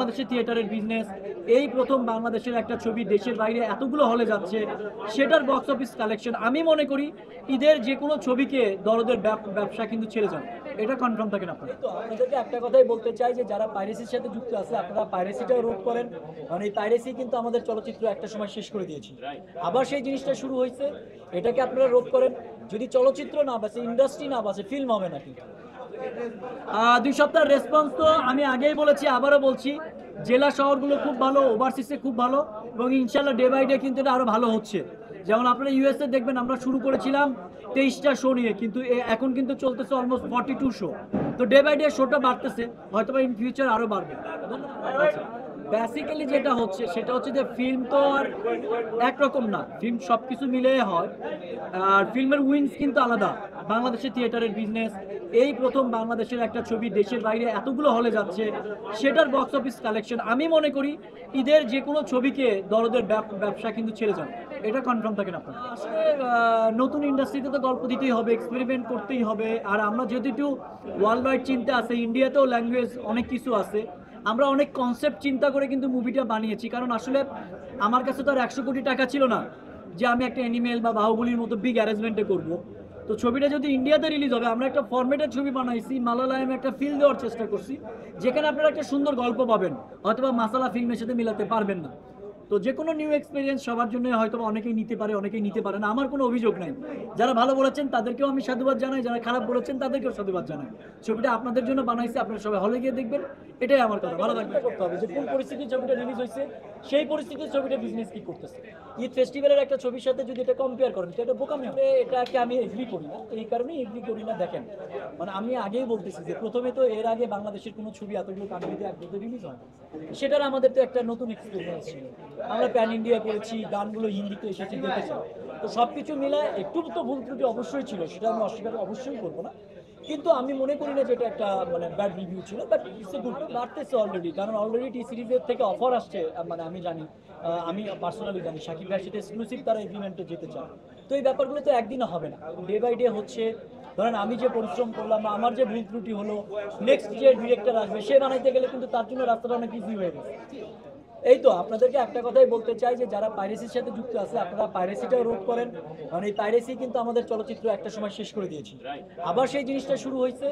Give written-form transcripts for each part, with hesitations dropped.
বাংলাদেশের থিয়েটারের বিজনেস, এই প্রথম বাংলাদেশের একটা ছবি দেশের বাইরে এতগুলো হলে যাচ্ছে, সেটার বক্স অফিস কালেকশন আমি মনে করি ঈদের যে কোনো ছবিকে দরদের ব্যবসা কিন্তু ছেড়ে যাবে। এটা কনফার্ম থাকেন আপনারা। তো আপনাদেরকে একটা কথাই বলতে চাই যে যারা পাইরেসির সাথে যুক্ত আছে আপনারা পাইরেসিটাও রোধ করেন, কারণ এই পাইরেসি কিন্তু আমাদের চলচ্চিত্র একটা সময় শেষ করে দিয়েছে, আবার সেই জিনিসটা শুরু হয়েছে, এটাকে আপনারা রোধ করেন। যদি চলচ্চিত্র না বাঁচে, ইন্ডাস্ট্রি না বাঁচে, ফিল্ম হবে না কিন্তু। 2 সপ্তাহের রেসপন্স তো আমি আগেই বলেছি, আবারও বলছি, জেলা শহরগুলো খুব ভালো, ওভারসিসে খুব ভালো, এবং ইনশাল্লাহ ডে বাই ডে কিন্তু এটা আরো ভালো হচ্ছে। যেমন আপনারা ইউএসএ দেখবেন, আমরা শুরু করেছিলাম 23টা শো নিয়ে, কিন্তু এখন কিন্তু চলতেছে অলমোস্ট 42 শো। তো ডে বাই ডে শোটা বাড়তেছে, হয়তো বা ইন ফিউচার আরো বাড়বে। বেসিক্যালি যেটা হচ্ছে সেটা হচ্ছে যে ফিল্ম তো আর একরকম না, ফিল্ম সব কিছু মিলে হয়, আর ফিল্মের উইন্স কিন্তু আলাদা। বাংলাদেশের থিয়েটারের বিজনেস, এই প্রথম বাংলাদেশের একটা ছবি দেশের বাইরে এতগুলো হলে যাচ্ছে, সেটার বক্স অফিস কালেকশন আমি মনে করি ঈদের যে কোনো ছবিকে দরদের ব্যবসা কিন্তু ছেড়ে যাবে। এটা কনফার্ম থাকেন আপনারা। আসলে নতুন ইন্ডাস্ট্রিতে তো গল্প দিতেই হবে, এক্সপেরিমেন্ট করতেই হবে, আর আমরা যেহেতু একটু ওয়ার্ল্ড ওয়াইড চিন্তা আছে, ইন্ডিয়াতেও ল্যাঙ্গুয়েজ অনেক কিছু আছে, আমরা অনেক কনসেপ্ট চিন্তা করে কিন্তু মুভিটা বানিয়েছি। কারণ আসলে আমার কাছে তো আর 100 কোটি টাকা ছিল না যে আমি একটা অ্যানিমেল বা বাহুবলীর মতো বিগ অ্যারেঞ্জমেন্টে করব। তো ছবিটা যদি ইন্ডিয়াতে রিলিজ হবে, আমরা একটা ফরম্যাটের ছবি বানাইছি, মালায়ালামে একটা ফিল দেওয়ার চেষ্টা করছি, যেখানে আপনারা একটা সুন্দর গল্প পাবেন, হয়তোবা মাসালা ফিল্মের সাথে মিলাতে পারবেন না। তো যে কোনো নিউ এক্সপিরিয়েন্স সবার জন্য হয়তো অনেকেই নিতে পারে, অনেকেই নিতে পারে না, আমার কোনো অভিযোগ নাই। যারা ভালো বলেছেন তাদেরকেও আমি সাধুবাদ জানাই, যারা খারাপ বলেছেন তাদেরকেও সাধুবাদ জানাই। ছবিটা আপনাদের জন্য বানাইছি, আপনারা সবাই হলে গিয়ে দেখবেন, এটাই আমার কথা। ভালো থাকবে করতে হবে যে কোন পরিস্থিতির ছবিটা রিলিজ হয়েছে, সেই পরিস্থিতির ছবিটা বিজনেস কি করতেছে। ঈদ ফেস্টিভ্যালের একটা ছবির সাথে যদি এটা কম্পেয়ার করেন, এটা বোকামি হবে। এটাকে আমি এগ্রি করি না, এই কারণেই এগ্রি করি না, দেখেন মানে আমি আগেই বলতেছি যে প্রথমে তো এর আগে বাংলাদেশের কোনো ছবি এতগুলো কান্ট্রিতে একসাথে রিলিজ হয়, সেটার আমাদের তো একটা নতুন এক্সপিরিয়েন্স ছিল। আমরা প্যান ইন্ডিয়া করেছি, গানগুলো হিন্দিতে এসেছে, দেখেছি। তো সব কিছু মিলে একটু তো ভুল ত্রুটি অবশ্যই ছিল, সেটা আমি অস্বীকার অবশ্যই করবো না, কিন্তু আমি মনে করি না যে এটা একটা মানে ব্যাড রিভিউ ছিল। বাট ইটস এ গুড, বাড়তেছে অলরেডি, কারণ অলরেডি টি সিরিজের থেকে অফার আসছে, মানে আমি জানি, আমি পার্সোনালি জানি শাকিব ভাইয়ের সাথে এক্সক্লুসিভ তারা এগ্রিমেন্টে যেতে চায়। তো এই ব্যাপারগুলো তো একদিনও হবে না, ডে বাই ডে হচ্ছে। ধরেন আমি যে পরিশ্রম করলাম, আমার যে ভুল ত্রুটি হলো, নেক্সট যে ডিরেক্টর আসবে সে বানাইতে গেলে কিন্তু তার জন্য রাস্তাটা অনেক ইজি হয়ে গেছে। এই তো আপনাদেরকে একটা কথাই বলতে চাই যে যারা পাইরেসির সাথে যুক্ত আছে আপনারা পাইরেসিটাও রোধ করেন, কারণ এই পাইরেসি কিন্তু আমাদের চলচ্চিত্র একটা সময় শেষ করে দিয়েছে, আবার সেই জিনিসটা শুরু হয়েছে,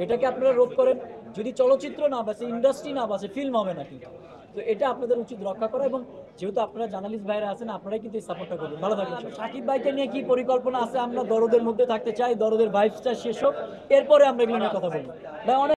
এটাকে আপনারা রোধ করেন। যদি চলচ্চিত্র না বাঁচে, ইন্ডাস্ট্রি না বাঁচে, ফিল্ম হবে না কিন্তু। তো এটা আপনাদের উচিত রক্ষা করা, এবং যেহেতু আপনারা জার্নালিস্ট ভাইরা আছেন, আপনারাই কিন্তু এই সাপোর্টটা করবেন। ভালো থাকবেন। সাকিব ভাইকে নিয়ে কি পরিকল্পনা আছে? আমরা দরদের মধ্যে থাকতে চাই, দরদের ভাইবসটা শেষ হোক, এরপরে আমরা এগুলো নিয়ে কথা বলবো ভাই। অনেক